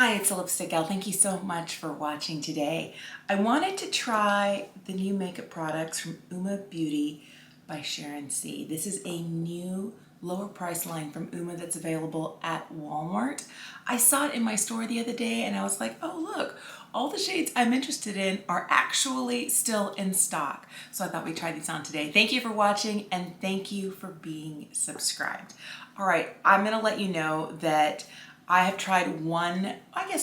Hi, it's a Lipstick Gal. Thank you so much for watching today. I wanted to try the new makeup products from Uoma Beauty by Sharon C. This is a new lower price line from Uoma that's available at Walmart. I saw it in my store the other day and I was like, oh look, all the shades I'm interested in are actually still in stock. So I thought we'd try these on today. Thank you for watching and thank you for being subscribed. All right, I'm gonna let you know that I have tried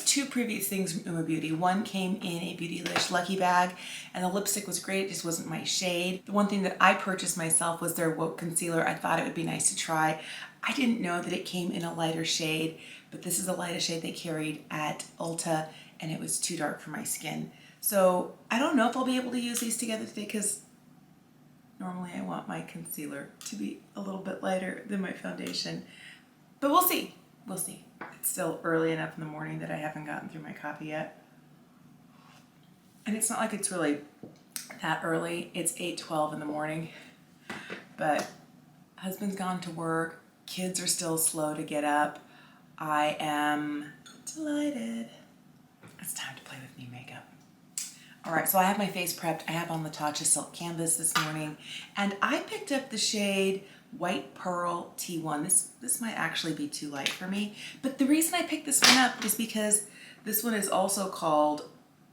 two previous things from Uoma Beauty. One came in a Beautylish Lucky Bag, and the lipstick was great, it just wasn't my shade. The one thing that I purchased myself was their Woke Concealer. I thought it would be nice to try. I didn't know that it came in a lighter shade, but this is the lightest shade they carried at Ulta, and it was too dark for my skin. So I don't know if I'll be able to use these together today, because normally I want my concealer to be a little bit lighter than my foundation, but we'll see. We'll see. It's still early enough in the morning that I haven't gotten through my coffee yet. And it's not like it's really that early. It's 8:12 in the morning, but husband's gone to work. Kids are still slow to get up. I am delighted. It's time to play with new makeup. All right, so I have my face prepped. I have on the Tatcha Silk Canvas this morning, and I picked up the shade White Pearl T1. This might actually be too light for me, but the reason I picked this one up is because this one is also called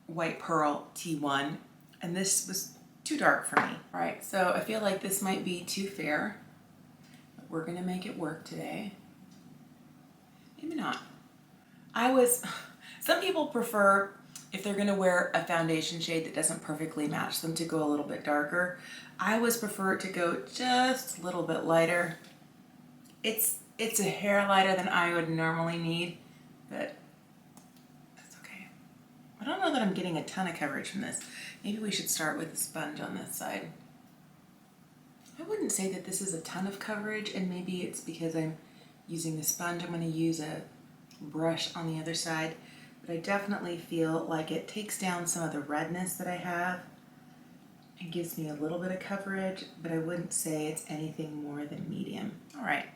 White Pearl T1, and this was too dark for me. All right, so I feel like this might be too fair, but we're gonna make it work today. Maybe not. Some people prefer, if they're gonna wear a foundation shade that doesn't perfectly match them, to go a little bit darker. I always prefer it to go just a little bit lighter. It's a hair lighter than I would normally need, but that's okay. I don't know that I'm getting a ton of coverage from this. Maybe we should start with the sponge on this side. I wouldn't say that this is a ton of coverage, and maybe it's because I'm using the sponge. I'm gonna use a brush on the other side, but I definitely feel like it takes down some of the redness that I have. It gives me a little bit of coverage, but I wouldn't say it's anything more than medium. All right,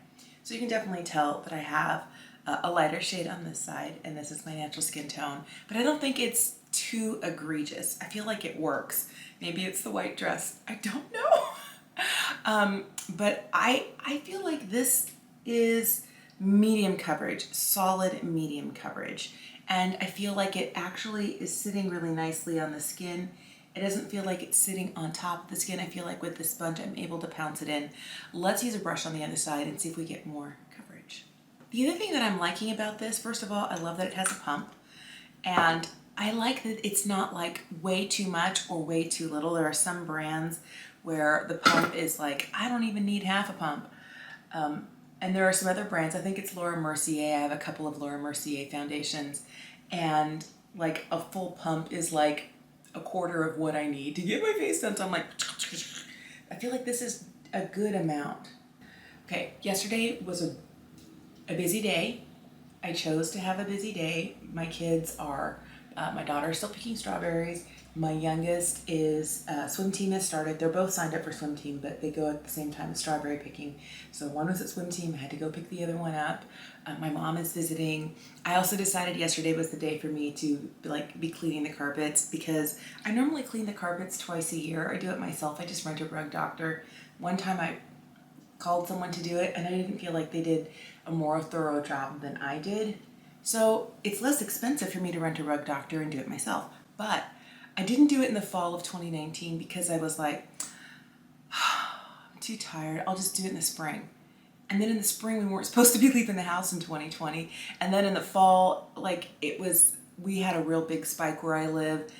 so you can definitely tell that I have a lighter shade on this side, and this is my natural skin tone, but I don't think it's too egregious. I feel like it works. Maybe it's the white dress, I don't know. But I feel like this is medium coverage, solid medium coverage. And I feel like it actually is sitting really nicely on the skin. It doesn't feel like it's sitting on top of the skin. I feel like with the sponge, I'm able to pounce it in. Let's use a brush on the other side and see if we get more coverage. The other thing that I'm liking about this, first of all, I love that it has a pump. And I like that it's not like way too much or way too little. There are some brands where the pump is like, I don't even need half a pump. And there are some other brands, I think it's Laura Mercier. I have a couple of Laura Mercier foundations, and like a full pump is like a quarter of what I need to get my face done. So I'm like, I feel like this is a good amount. Okay, yesterday was a busy day. I chose to have a busy day. My kids are, my daughter is still picking strawberries. My youngest is, swim team has started. They're both signed up for swim team, but they go at the same time as strawberry picking. So one was at swim team, I had to go pick the other one up. My mom is visiting. I also decided yesterday was the day for me to be cleaning the carpets, because I normally clean the carpets twice a year. I do it myself. I just rent a rug doctor. One time I called someone to do it, and I didn't feel like they did a more thorough job than I did. So it's less expensive for me to rent a rug doctor and do it myself. But I didn't do it in the fall of 2019 because I was like, I'm too tired. I'll just do it in the spring. And then in the spring, we weren't supposed to be leaving the house in 2020. And then in the fall, we had a real big spike where I live.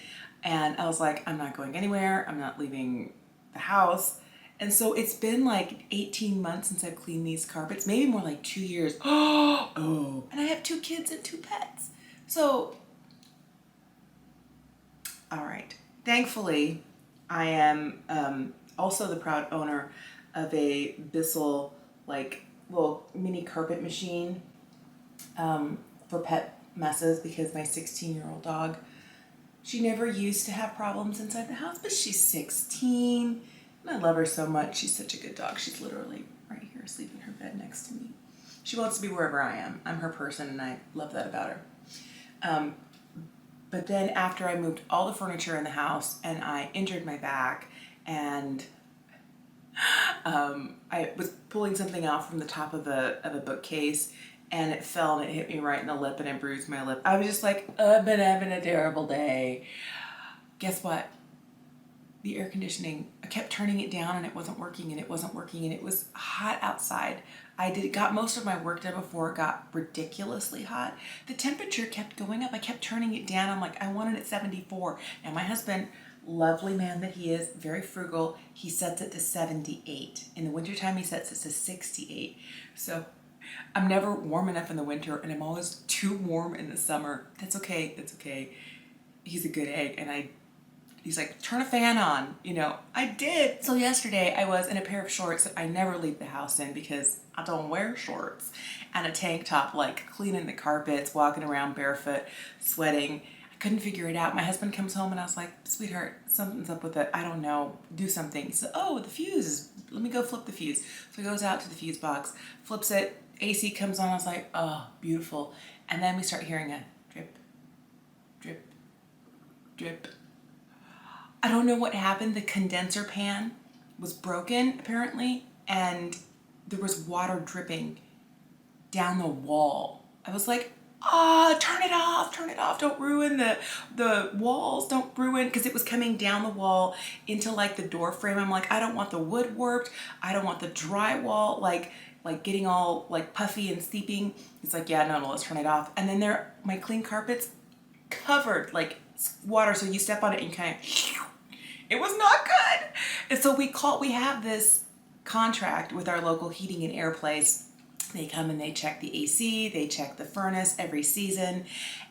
And I was like, I'm not going anywhere. I'm not leaving the house. And so it's been like 18 months since I've cleaned these carpets, maybe more like 2 years. Oh, and I have 2 kids and 2 pets. So, all right. Thankfully, I am also the proud owner of a Bissell little mini carpet machine for pet messes, because my 16-year-old dog, she never used to have problems inside the house, but she's 16 and I love her so much. She's such a good dog. She's literally right here asleep in her bed next to me. She wants to be wherever I am. I'm her person and I love that about her. But then after I moved all the furniture in the house and I injured my back and I was pulling something out from the top of a bookcase and it fell and it hit me right in the lip and it bruised my lip. I was just like, I've been having a terrible day. Guess what? The air conditioning, I kept turning it down and it wasn't working and it wasn't working and it was hot outside. Got most of my work done before it got ridiculously hot. The temperature kept going up. I kept turning it down. I'm like, I want it at 74. And my husband, lovely man that he is, very frugal, he sets it to 78. In the wintertime, he sets it to 68. So I'm never warm enough in the winter and I'm always too warm in the summer. That's okay, that's okay. He's a good egg and he's like, turn a fan on, you know. I did. So yesterday I was in a pair of shorts that I never leave the house in because I don't wear shorts, and a tank top, like cleaning the carpets, walking around barefoot, sweating. I couldn't figure it out. My husband comes home and I was like, sweetheart, something's up with it. I don't know. Do something. He said, oh, the fuse. Let me go flip the fuse. So he goes out to the fuse box, flips it. AC comes on. I was like, oh, beautiful. And then we start hearing a drip, drip, drip. I don't know what happened. The condenser pan was broken apparently, and there was water dripping down the wall. I was like, turn it off. Don't ruin the walls. Don't ruin, because it was coming down the wall into like the door frame. I'm like, I don't want the wood warped. I don't want the drywall like getting all like puffy and steeping. It's like, yeah, no, let's turn it off. And then my clean carpets covered like water, so you step on it and kind of, it was not good. And so we have this contract with our local heating and air place. They come and they check the AC, they check the furnace every season.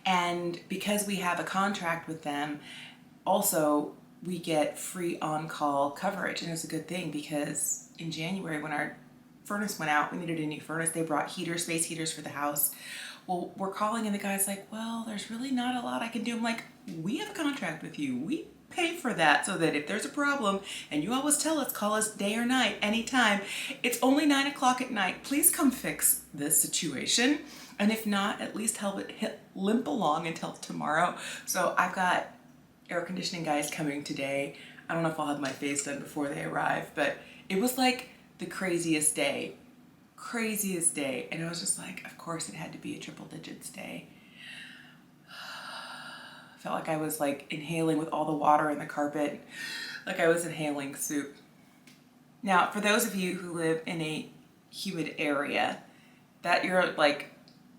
And because we have a contract with them, also we get free on-call coverage. And it's a good thing because in January when our furnace went out, we needed a new furnace. They brought space heaters for the house. Well, we're calling and the guy's like, well, there's really not a lot I can do. I'm like, we have a contract with you. We pay for that so that if there's a problem, and you always tell us, call us day or night, anytime. It's only 9 o'clock at night. Please come fix this situation. And if not, at least help it limp along until tomorrow. So I've got air conditioning guys coming today. I don't know if I'll have my face done before they arrive, but it was like the craziest day. And I was just like, of course it had to be a triple digits day. I felt like I was like inhaling with all the water in the carpet, like I was inhaling soup. Now, for those of you who live in a humid area, that you're like,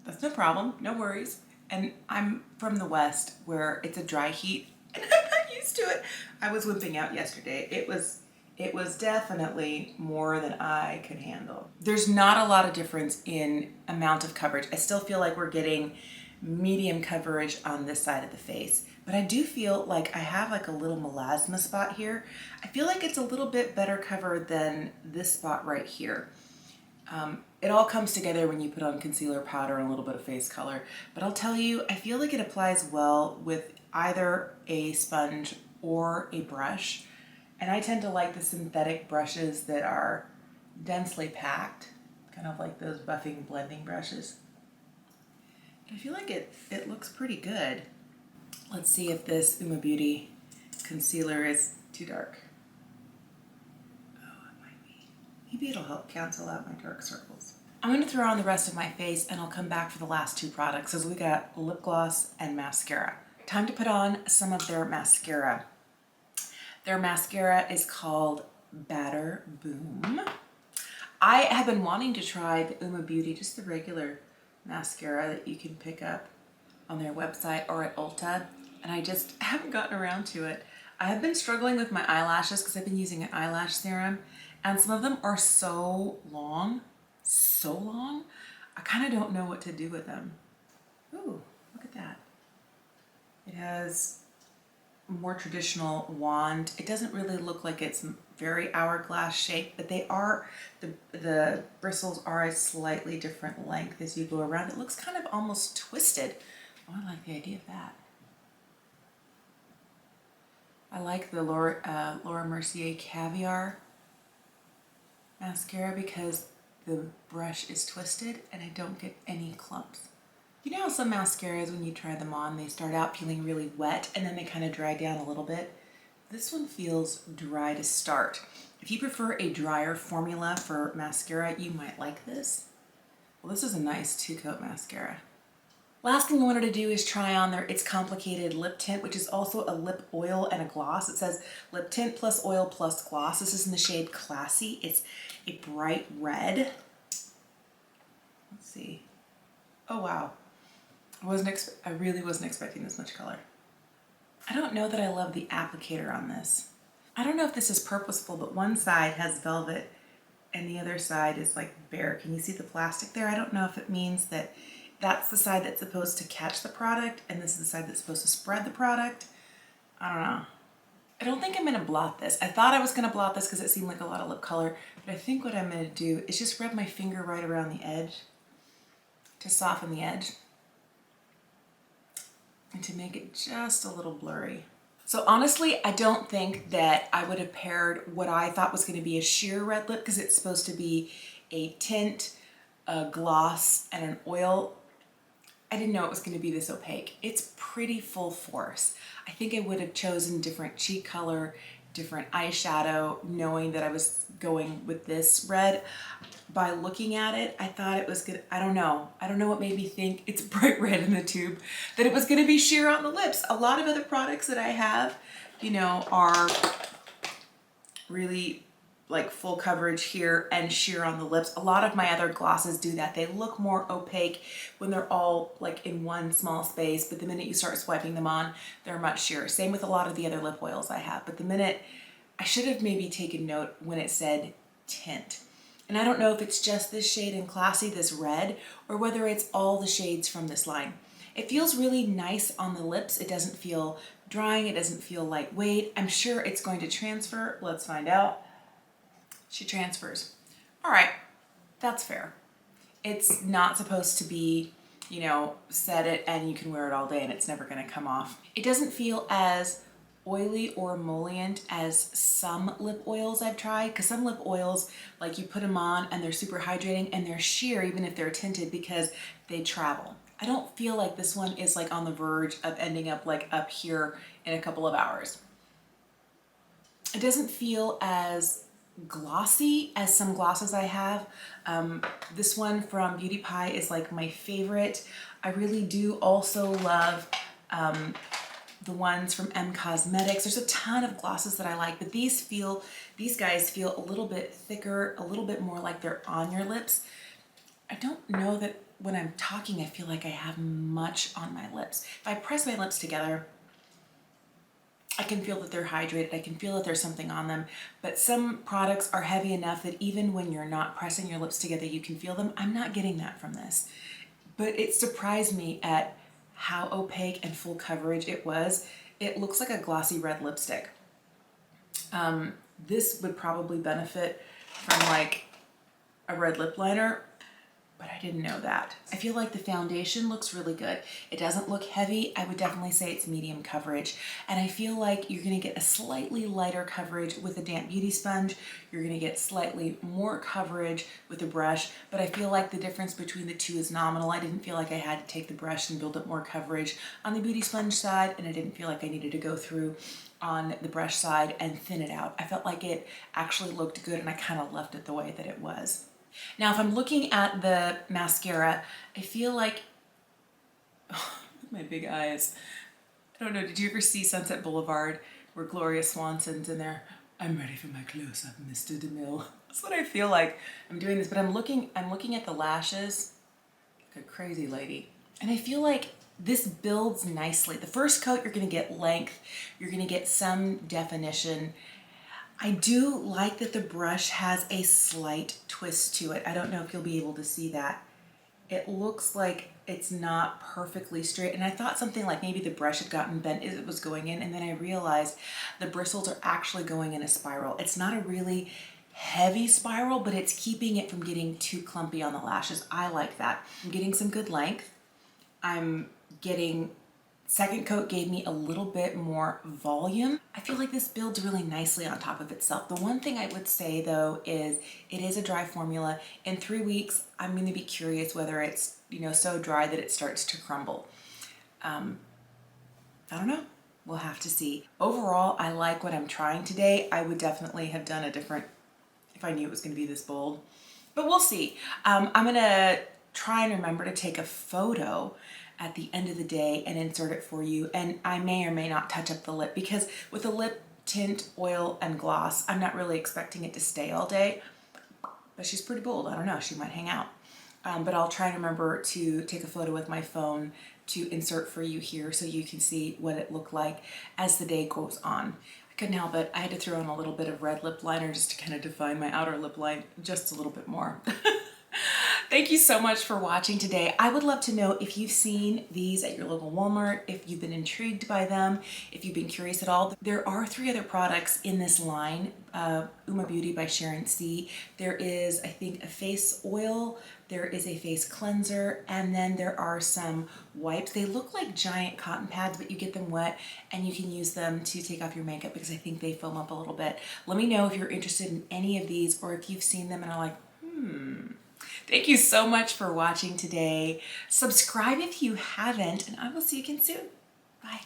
that's no problem, no worries. And I'm from the West where it's a dry heat and I'm not used to it. I was wimping out yesterday. It was definitely more than I could handle. There's not a lot of difference in amount of coverage. I still feel like we're getting medium coverage on this side of the face, but I do feel like I have like a little melasma spot here. I feel like it's a little bit better covered than this spot right here. It all comes together when you put on concealer, powder, and a little bit of face color. But I'll tell you, I feel like it applies well with either a sponge or a brush. And I tend to like the synthetic brushes that are densely packed, kind of like those buffing blending brushes. I feel like it looks pretty good. Let's see if this Uoma Beauty concealer is too dark. Oh, it might be. Maybe it'll help cancel out my dark circles. I'm going to throw on the rest of my face and I'll come back for the last two products. So we got lip gloss and mascara. Time to put on some of their mascara. Their mascara is called Batter Boom. I have been wanting to try the Uoma Beauty, just the regular mascara that you can pick up on their website or at Ulta, and I just haven't gotten around to it. I have been struggling with my eyelashes because I've been using an eyelash serum, and some of them are so long, I kind of don't know what to do with them. Ooh, look at that. It has more traditional wand. It doesn't really look like it's very hourglass shaped, but they are, the bristles are a slightly different length as you go around. It looks kind of almost twisted. Oh, I like the idea of that. I like the Laura Mercier Caviar mascara because the brush is twisted and I don't get any clumps. You know how some mascaras, when you try them on, they start out feeling really wet and then they kind of dry down a little bit? This one feels dry to start. If you prefer a drier formula for mascara, you might like this. Well, this is a nice 2-coat mascara. Last thing I wanted to do is try on their It's Complicated lip tint, which is also a lip oil and a gloss. It says lip tint plus oil plus gloss. This is in the shade Classy. It's a bright red. Let's see. Oh wow. I really wasn't expecting this much color. I don't know that I love the applicator on this. I don't know if this is purposeful, but one side has velvet and the other side is like bare. Can you see the plastic there? I don't know if it means that that's the side that's supposed to catch the product and this is the side that's supposed to spread the product. I don't know. I don't think I'm gonna blot this. I thought I was gonna blot this because it seemed like a lot of lip color, but I think what I'm gonna do is just rub my finger right around the edge to soften the edge and to make it just a little blurry. So honestly, I don't think that I would have paired what I thought was going to be a sheer red lip because it's supposed to be a tint, a gloss, and an oil. I didn't know it was going to be this opaque. It's pretty full force. I think I would have chosen different cheek color, different eyeshadow, knowing that I was going with this red. By looking at it, I thought it was good. I don't know what made me think it's bright red in the tube, that it was going to be sheer on the lips. A lot of other products that I have, you know, are really like full coverage here and sheer on the lips. A lot of my other glosses do that. They look more opaque when they're all like in one small space, but the minute you start swiping them on, they're much sheer. Same with a lot of the other lip oils I have. But the minute, I should have maybe taken note when it said tint. And I don't know if it's just this shade in Classy, this red, or whether it's all the shades from this line. It feels really nice on the lips. It doesn't feel drying. It doesn't feel lightweight. I'm sure it's going to transfer. Let's find out. She transfers. All right, that's fair. It's not supposed to be, you know, set it and you can wear it all day and it's never gonna come off. It doesn't feel as oily or emollient as some lip oils I've tried, because some lip oils, like you put them on and they're super hydrating and they're sheer even if they're tinted because they travel. I don't feel like this one is like on the verge of ending up like up here in a couple of hours. It doesn't feel as glossy as some glosses I have. This one from Beauty Pie is like my favorite. I really do also love the ones from M Cosmetics. There's a ton of glosses that I like, but these guys feel a little bit thicker, a little bit more like they're on your lips. I don't know that when I'm talking, I feel like I have much on my lips. If I press my lips together, I can feel that they're hydrated. I can feel that there's something on them, but some products are heavy enough that even when you're not pressing your lips together, you can feel them. I'm not getting that from this, but it surprised me at how opaque and full coverage it was. It looks like a glossy red lipstick. This would probably benefit from like a red lip liner, but I didn't know that. I feel like the foundation looks really good. It doesn't look heavy. I would definitely say it's medium coverage. And I feel like you're gonna get a slightly lighter coverage with a damp beauty sponge. You're gonna get slightly more coverage with a brush, but I feel like the difference between the two is nominal. I didn't feel like I had to take the brush and build up more coverage on the beauty sponge side, and I didn't feel like I needed to go through on the brush side and thin it out. I felt like it actually looked good and I kind of left it the way that it was. Now, if I'm looking at the mascara, I feel like, oh, my big eyes. I don't know, did you ever see Sunset Boulevard where Gloria Swanson's in there? I'm ready for my close-up, Mr. DeMille. That's what I feel like I'm doing this, but I'm looking at the lashes like a crazy lady. And I feel like this builds nicely. The first coat, you're gonna get length, you're gonna get some definition. I do like that the brush has a slight twist to it. I don't know if you'll be able to see that. It looks like it's not perfectly straight, and I thought something like maybe the brush had gotten bent as it was going in, and then I realized the bristles are actually going in a spiral. It's not a really heavy spiral, but it's keeping it from getting too clumpy on the lashes. I like that. I'm getting some good length. I'm getting, second coat gave me a little bit more volume. I feel like this builds really nicely on top of itself. The one thing I would say though is it is a dry formula. In 3 weeks, I'm gonna be curious whether it's you know, so dry that it starts to crumble. I don't know. We'll have to see. Overall, I like what I'm trying today. I would definitely have done a different if I knew it was going to be this bold, but we'll see. I'm going to try and remember to take a photo at the end of the day and insert it for you. And I may or may not touch up the lip, because with a lip tint, oil, and gloss, I'm not really expecting it to stay all day, but she's pretty bold. I don't know, she might hang out. But I'll try and remember to take a photo with my phone to insert for you here so you can see what it looked like as the day goes on. I couldn't help it. I had to throw in a little bit of red lip liner just to kind of define my outer lip line just a little bit more. Thank you so much for watching today. I would love to know if you've seen these at your local Walmart, if you've been intrigued by them, if you've been curious at all. There are 3 other products in this line, Uoma Beauty by Sharon C. There is, I think, a face oil, there is a face cleanser, and then there are some wipes. They look like giant cotton pads, but you get them wet and you can use them to take off your makeup because I think they foam up a little bit. Let me know if you're interested in any of these or if you've seen them and are like, Thank you so much for watching today. Subscribe if you haven't, and I will see you again soon. Bye.